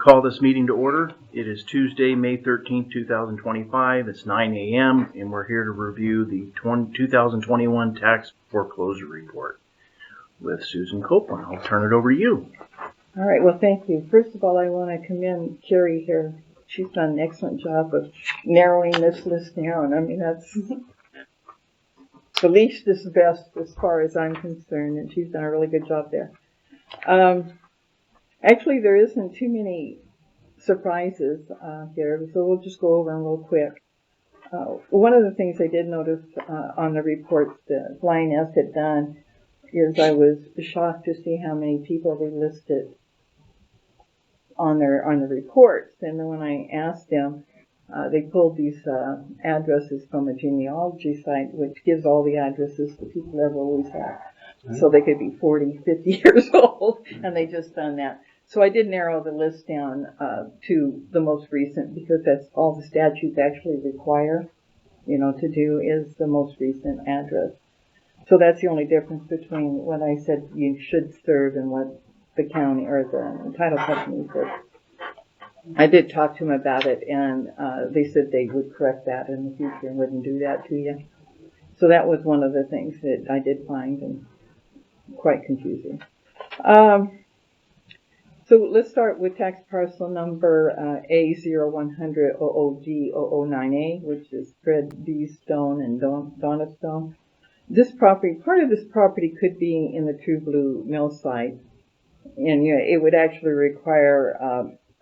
Call this meeting to order. It is Tuesday, May 13th, 2025. It's 9 a.m. and we're here to review the 2021 tax foreclosure report with Susan Copeland. I'll turn it over to you. All right, well, thank you. First of all, I want to commend Carrie here. She's done an excellent job of narrowing this list down. I mean, that's the least is best as far as I'm concerned, and she's done a really good job there. Actually, there isn't too many surprises here, so we'll just go over them real quick. One of the things I did notice on the reports that Lioness had done is I was shocked to see how many people they listed on the reports. And then when I asked them, they pulled these addresses from a genealogy site, which gives all the addresses the people ever always had. So they could be 40, 50 years old, and they just done that. So I did narrow the list down to the most recent, because that's all the statutes actually require, to do is the most recent address. So that's the only difference between what I said you should serve and what the county or the title company said. I did talk to them about it, and they said they would correct that in the future and wouldn't do that to you. So that was one of the things that I did find and quite confusing. So let's start with tax parcel number A010000D009A, which is Fred B. Stone and Donna Stone. This property, part of this property could be in the True Blue mill site, and it would actually require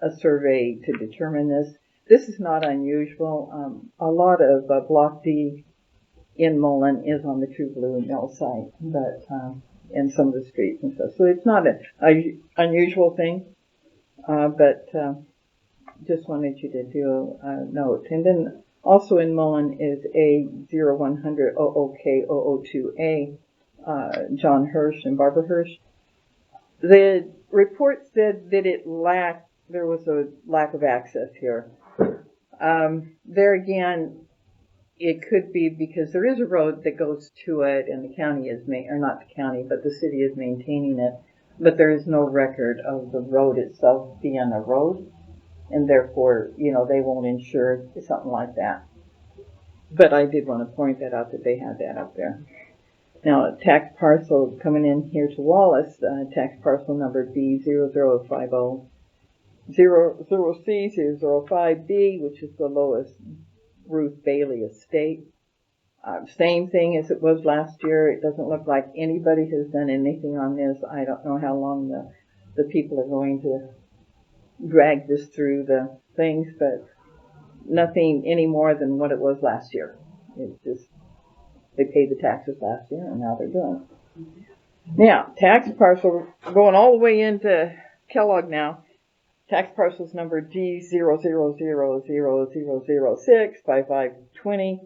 a survey to determine this. This is not unusual. A lot of Block D in Mullen is on the True Blue mill site, but and some of the streets and stuff. So it's not an unusual thing, but just wanted you to do a note. And then also in Mullen is A010000K002A, John Hirsch and Barbara Hirsch. The report said that there was a lack of access here. There again, it could be because there is a road that goes to it, and the county is or not the county, but the city is maintaining it. But there is no record of the road itself being a road, and therefore, they won't insure something like that. But I did want to point that out, that they had that up there. Now, tax parcel coming in here to Wallace, tax parcel number B00500C005B, which is the Lois Ruth Bailey estate. Same thing as it was last year. It doesn't look like anybody has done anything on this. I don't know how long the people are going to drag this through the things, but nothing any more than what it was last year. It's just they paid the taxes last year, and now they're doing it. Now, tax parcel going all the way into Kellogg now. Tax parcels number D0000006, 5520,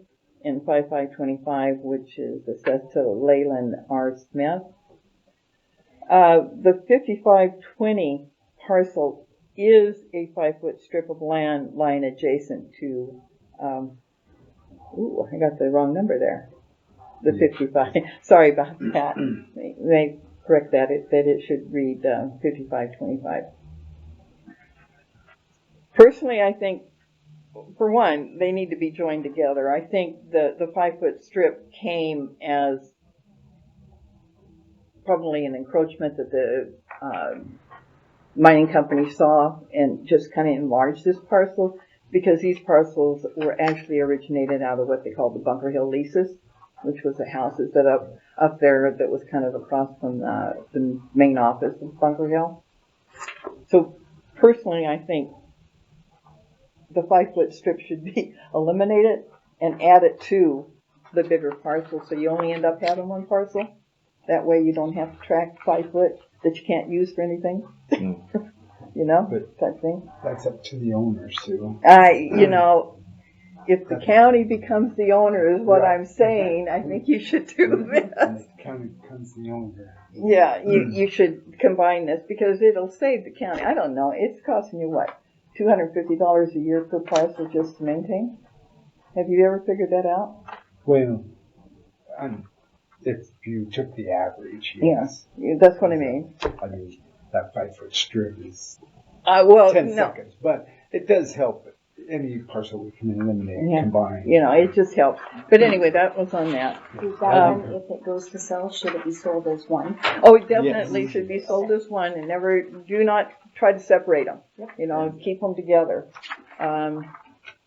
and 5525, which is assessed to Leyland R. Smith. The 5520 parcel is a 5-foot strip of land lying adjacent to, I got the wrong number there. The 55. Sorry about that. They correct that. It should read 5525. Personally, I think, for one, they need to be joined together. I think the 5-foot strip came as probably an encroachment that the mining company saw and just kind of enlarged this parcel, because these parcels were actually originated out of what they called the Bunker Hill leases, which was the houses that up there that was kind of across from the main office of Bunker Hill. So personally, I think the 5-foot strip should be eliminated and added to the bigger parcel, so you only end up having one parcel. That way you don't have to track 5 foot that you can't use for anything. Type thing. That's up to the owner, Sue. If the county becomes the owner is what I'm saying, I think you should do this. And if the county becomes the owner. Yeah, you should combine this, because it'll save the county. I don't know. It's costing you what? $250 a year per parcel just to maintain? Have you ever figured that out? Well, if you took the average, yes. Yeah, that's what I mean. I mean, that 5-foot strip is Well, 10 no. seconds, but it does help. Any parcel we can eliminate, Yeah. combine. You know, it just helps. But anyway, that was on that. Is that one, if it goes to sell, should it be sold as one? Oh, it definitely Yes. should be sold as one, and do not try to separate them. Yep. You know, keep them together. And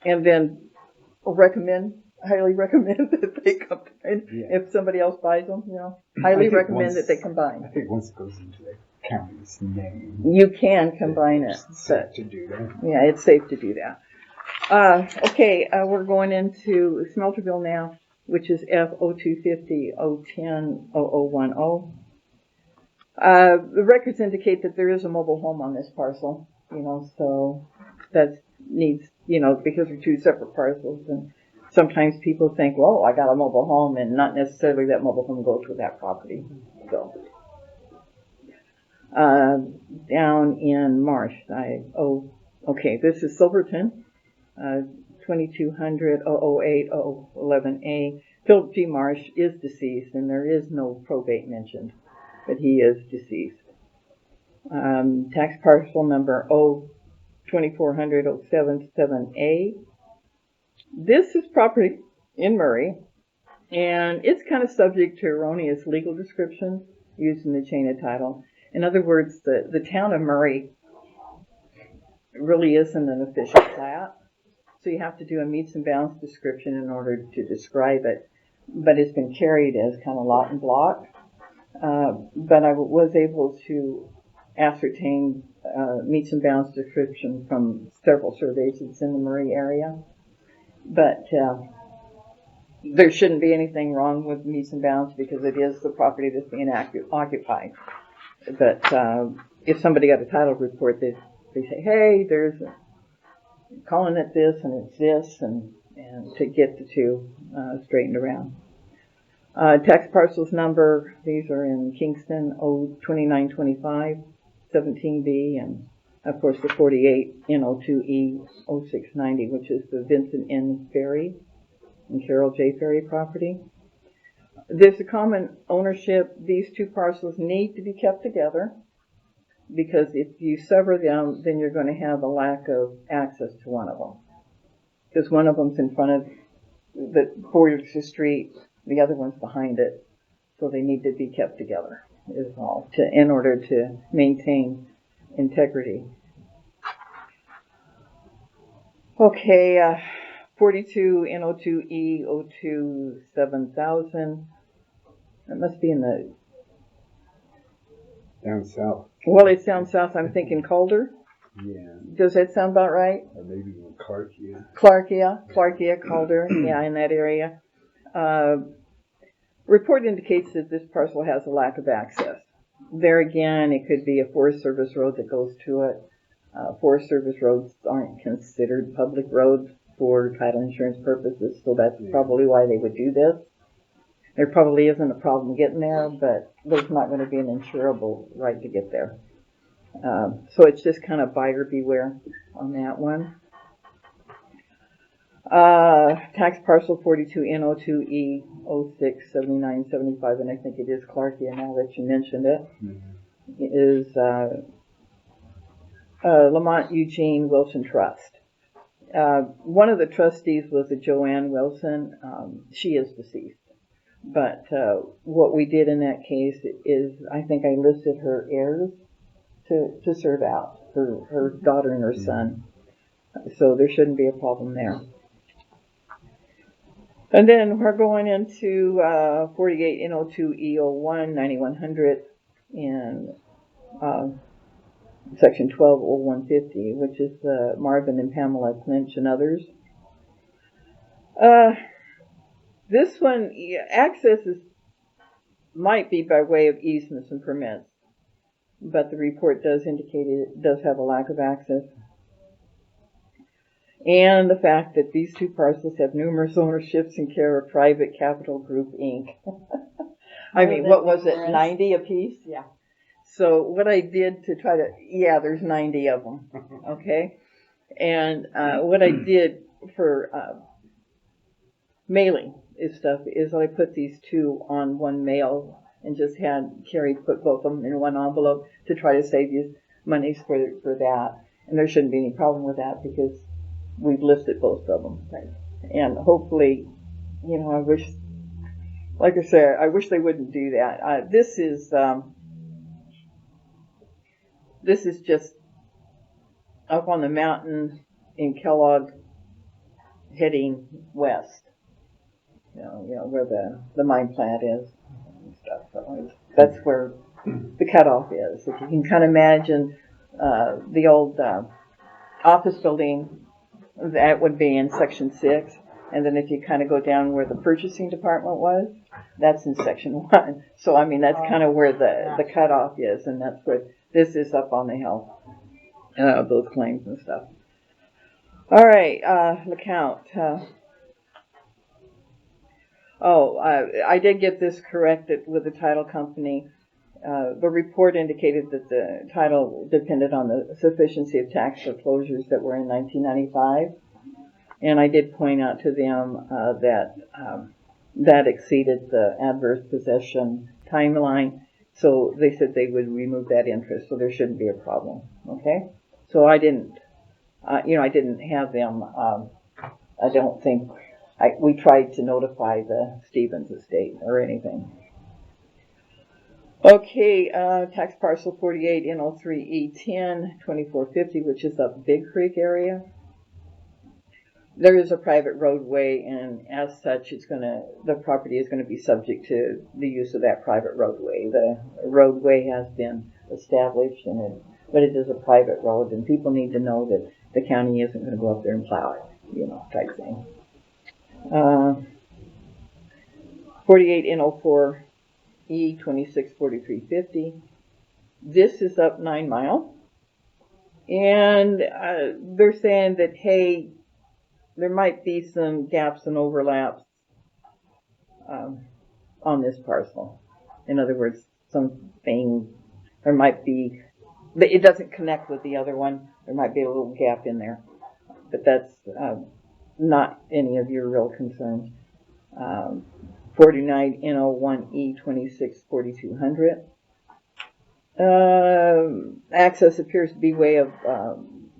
then highly recommend that they combine. Yeah. If somebody else buys them, you know, highly think recommend once- that they I combine. think once it goes into the county's name, You can combine it, it's safe but to do that. yeah, it's safe to do that. Okay, we're going into Smelterville now, which is F0250-010-0010. The records indicate that there is a mobile home on this parcel, you know, so that needs, you know, because they're two separate parcels, and sometimes people think, well, I got a mobile home, and not necessarily that mobile home goes with that property. So, down in Marsh, okay, this is Silverton, 2200-008-011A. Philip G. Marsh is deceased, and there is no probate mentioned, but he is deceased. Tax parcel number 2400-077A. This is property in Murray, and it's kind of subject to erroneous legal description used in the chain of title. In other words, the town of Murray really isn't an official plat, so you have to do a meets and bounds description in order to describe it, but it's been carried as kind of lot and block. But I was able to ascertain meets and bounds description from several surveys that's in the Murray area. But there shouldn't be anything wrong with meets and bounds because it is the property that's being occupied. But if somebody got a title report, they say, hey, calling it this and it's this, and to get the two straightened around. Tax parcels number, these are in Kingston, 02925, 17B, and of course the 48 N02E 0690, which is the Vincent N. Ferry and Carol J. Ferry property. There's a common ownership. These two parcels need to be kept together because if you sever them, then you're going to have a lack of access to one of them. Because one of them's in front of the borders the street, the other one's behind it, so they need to be kept together is all, in order to maintain integrity. Okay, 42 N02E 027,000. That must be in the... Down south. Well, it's down south. I'm thinking Calder. Yeah. Does that sound about right? Or maybe even Clarkia. Clarkia, Calder, yeah, in that area. Report indicates that this parcel has a lack of access. There again, it could be a Forest Service road that goes to it. Forest Service roads aren't considered public roads for title insurance purposes, so that's probably why they would do this. There probably isn't a problem getting there, but there's not going to be an insurable right to get there. So it's just kind of buyer beware on that one. Tax parcel 42 N02E 067975, and I think it is Clarkia now that you mentioned it, is Lamont Eugene Wilson Trust. One of the trustees was a Joanne Wilson. She is deceased. But what we did in that case is I think I listed her heirs to serve out, her daughter and her son. So there shouldn't be a problem there. And then we're going into 48 N02E01 9100 in section 120150, which is Marvin and Pamela Clinch and others. This one, access might be by way of easements and permits, but the report does indicate it does have a lack of access. And the fact that these two parcels have numerous ownerships in care of Private Capital Group, Inc. I mean, what was it, 90 apiece? Yeah. So what I did to try to, there's 90 of them, okay? And what I did for mailing stuff is I put these two on one mail and just had Carrie put both of them in one envelope to try to save you monies for that. And there shouldn't be any problem with that because we've listed both of them. Right. And hopefully, I wish, like I said, I wish they wouldn't do that. This is just up on the mountain in Kellogg, heading west. Where the mine plant is and stuff. So that's where the cutoff is. If you can kind of imagine the old office building, that would be in section 6. And then if you kind of go down where the purchasing department was, that's in section 1. So, I mean, that's kind of where the cutoff is. And that's where this is, up on the hill. Those claims and stuff. All right, account. I did get this corrected with the title company. The report indicated that the title depended on the sufficiency of tax foreclosures that were in 1995. And I did point out to them that exceeded the adverse possession timeline. So they said they would remove that interest, so there shouldn't be a problem. Okay? So I didn't have them, I don't think, we tried to notify the Stevens estate or anything. Okay, tax parcel 48 N03E10 2450, which is up Big Creek area. There is a private roadway, and as such, the property is going to be subject to the use of that private roadway. The roadway has been established, but it is a private road, and people need to know that the county isn't going to go up there and plow it, type thing. 48 N04E 264350. This is up 9 Mile, and they're saying that, hey, there might be some gaps and overlaps on this parcel. In other words, there might be, it doesn't connect with the other one. There might be a little gap in there, but that's not any of your real concerns. 49 N01E 264200. Access appears to be way of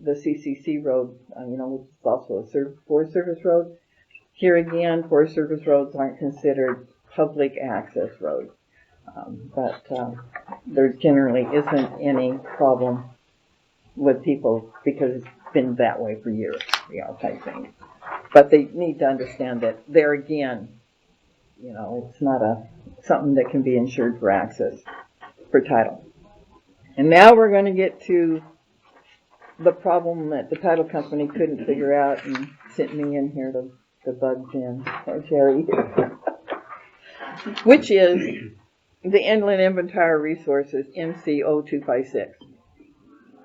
the CCC road, which is also a Forest Service road. Here again, Forest Service roads aren't considered public access roads, but there generally isn't any problem with people because it's been that way for years, type thing. But they need to understand that there again, it's not something that can be insured for access, for title. And now we're going to get to the problem that the title company couldn't figure out and sent me in here to bug Jim or Jerry, which is the Inland Inventory Resources MC0256.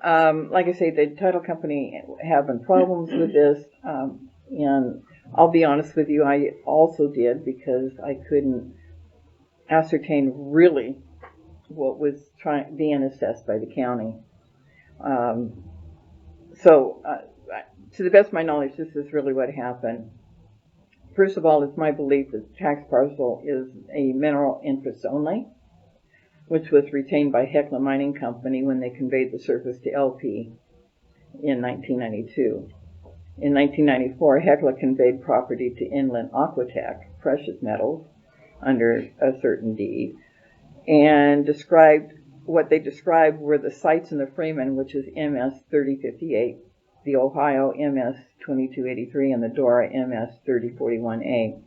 Like I say, the title company having problems with this, and I'll be honest with you, I also did because I couldn't ascertain really what was being assessed by the county. So, to the best of my knowledge, this is really what happened. First of all, it's my belief that the tax parcel is a mineral interest only, which was retained by Hecla Mining Company when they conveyed the surface to LP in 1992. In 1994, Hecla conveyed property to Inland Aquatech, Precious Metals, under a certain deed, and what they described were the sites in the Freeman, which is MS 3058, the Ohio MS 2283, and the Dora MS 3041A,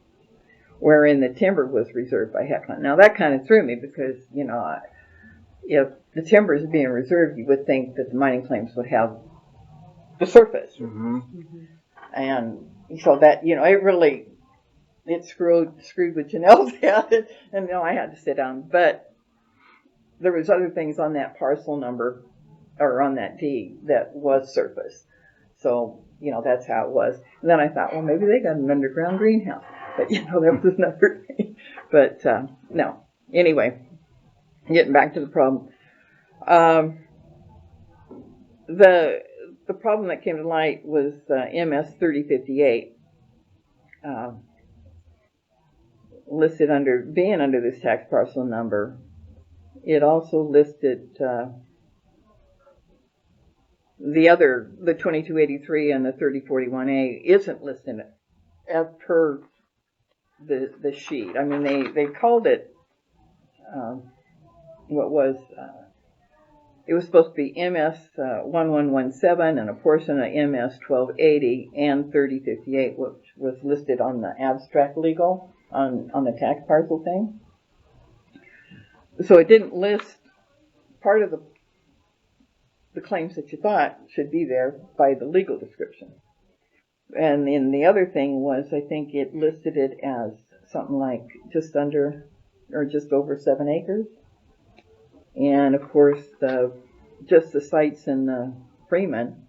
wherein the timber was reserved by Hecla. Now that kind of threw me because, if the timber is being reserved, you would think that the mining claims would have the surface. Mm-hmm. And so that, it screwed with Janelle's head, and I had to sit down. But there was other things on that parcel number, or on that deed, that was surface. So, that's how it was. And then I thought, well, maybe they got an underground greenhouse. But, that was another thing. But, no. Anyway, getting back to the problem. The problem that came to light was MS 3058. Listed being under this tax parcel number. It also listed the 2283 and the 3041A isn't listed as per the sheet. I mean, they called it, it was supposed to be MS 1117 and a portion of MS 1280 and 3058, which was listed on the abstract legal on the tax parcel thing. So it didn't list part of the claims that you thought should be there by the legal description. And then the other thing was, I think it listed it as something like just under or just over 7 acres. And of course, just the sites in the Freeman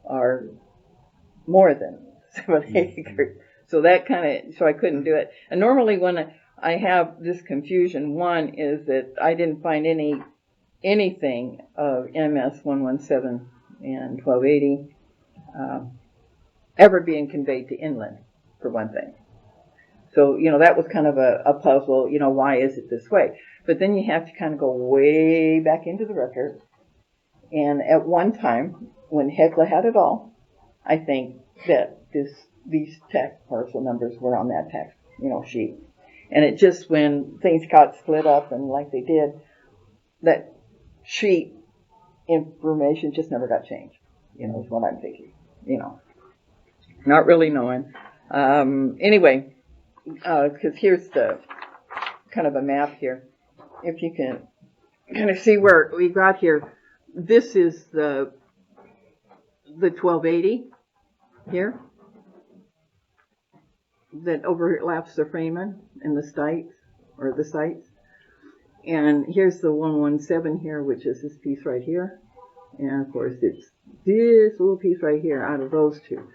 are more than 7 acres. So so I couldn't do it. And normally when I have this confusion, one is that I didn't find anything of MS 117 and 1280 ever being conveyed to inland, for one thing. So, that was kind of a puzzle, why is it this way? But then you have to kind of go way back into the record. And at one time, when Hecla had it all, I think that these tax parcel numbers were on that tax, sheet. And it just, when things got split up and like they did, that sheet information just never got changed, is what I'm thinking, not really knowing. Anyway, because here's the kind of a map here. If you can kind of see where we got here, this is the 1280 here that overlaps the Freeman and the sites, and here's the 117 here, which is this piece right here, and of course it's this little piece right here out of those two.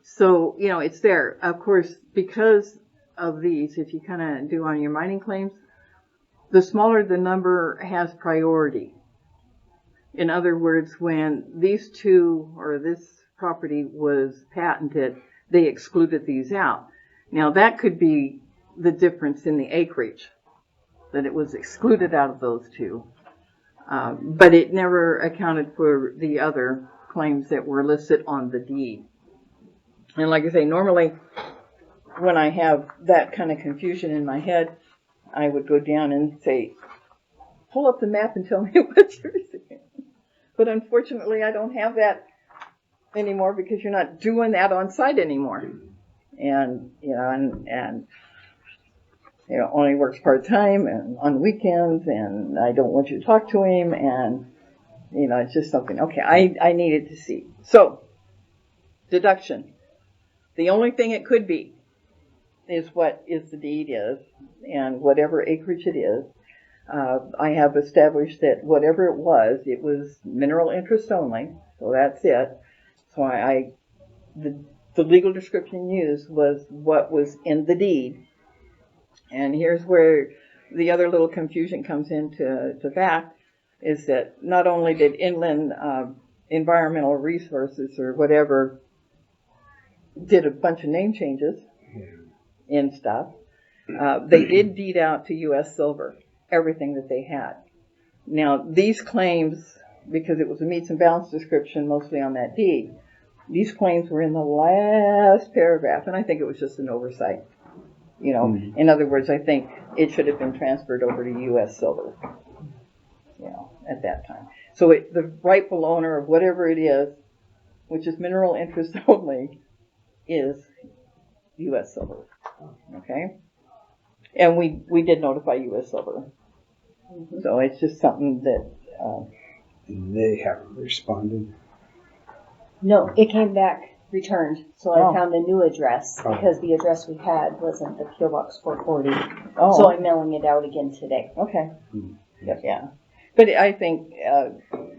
So, it's there. Of course, because of these, if you kind of do on your mining claims, the smaller the number has priority. In other words, when these two or this property was patented, they excluded these out. Now, that could be the difference in the acreage, that it was excluded out of those two. But it never accounted for the other claims that were listed on the deed. And like I say, normally when I have that kind of confusion in my head, I would go down and say, pull up the map and tell me what you're saying. But unfortunately, I don't have that anymore because you're not doing that on site anymore. And, only works part-time and on weekends, and I don't want you to talk to him, and, it's just something, okay, I needed to see. So, deduction. The only thing it could be is what is the deed is, and whatever acreage it is. I have established that whatever it was mineral interest only, so that's it. So the legal description used was what was in the deed. And here's where the other little confusion comes into fact, is that not only did Inland Environmental Resources or whatever did a bunch of name changes in stuff, they did deed out to U.S. Silver everything that they had. Now, these claims, because it was a meets and bounds description mostly on that deed, these claims were in the last paragraph, and I think it was just an oversight. In other words, I think it should have been transferred over to U.S. Silver, at that time. So the rightful owner of whatever it is, which is mineral interest only, is U.S. Silver. Okay? And we did notify U.S. Silver. So it's just something that... They haven't responded. No, it came back returned, so I Oh. found a new address because the address we had wasn't the PO Box 440. Oh. So I'm mailing it out again today. Okay. Yeah. But I think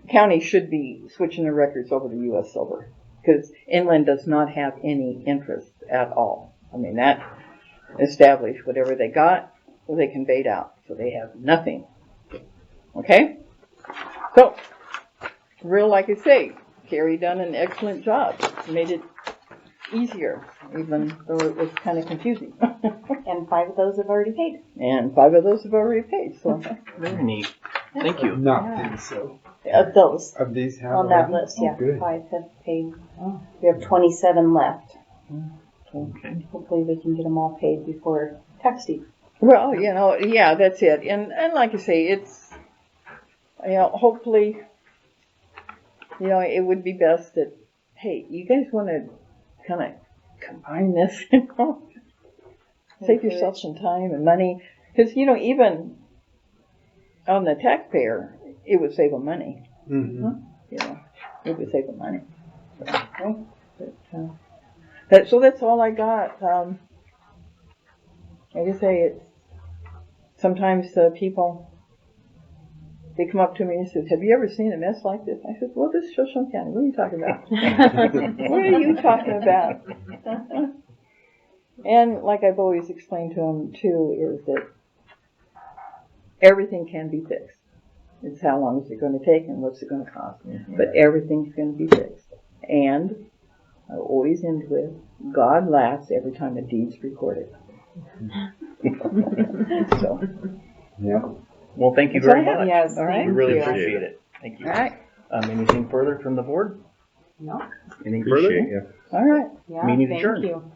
county should be switching the records over to U.S. Silver, because Inland does not have any interest at all. I mean, that established whatever they got, they conveyed out. So they have nothing. Okay? So, like I say, Carrie done an excellent job. Made it easier, even though it was kind of confusing. And 5 of those have already paid. And 5 of those have already paid. So Very neat. Thank you. Not think so. Of those, Of these have on that already? list, Oh, yeah, good. 5 have paid. We have 27 left. Okay. Hopefully we can get them all paid before tax due. Well, yeah, that's it. And like I say, it's, hopefully, it would be best that, hey, you guys want to kind of combine this, save yourself some time and money. Because, even on the taxpayer, it would save them money. Mhm. It would save them money. So that's all I got. Like I say, it's sometimes people, they come up to me and says, have you ever seen a mess like this? I said, well, this is Shoshone County. What are you talking about? What are you talking about? And like I've always explained to them too, is that everything can be fixed. It's how long is it going to take and what's it going to cost. But everything's going to be fixed. And I always end with, God laughs every time a deed's recorded. So, Yeah. Well, thank you That's very all I have. much. Yes, All right. We really thank you. appreciate it. Thank you. all right. Anything further from the board? No. Anything Appreciate further? you. All right. Yeah, Meeting thank adjourned. you.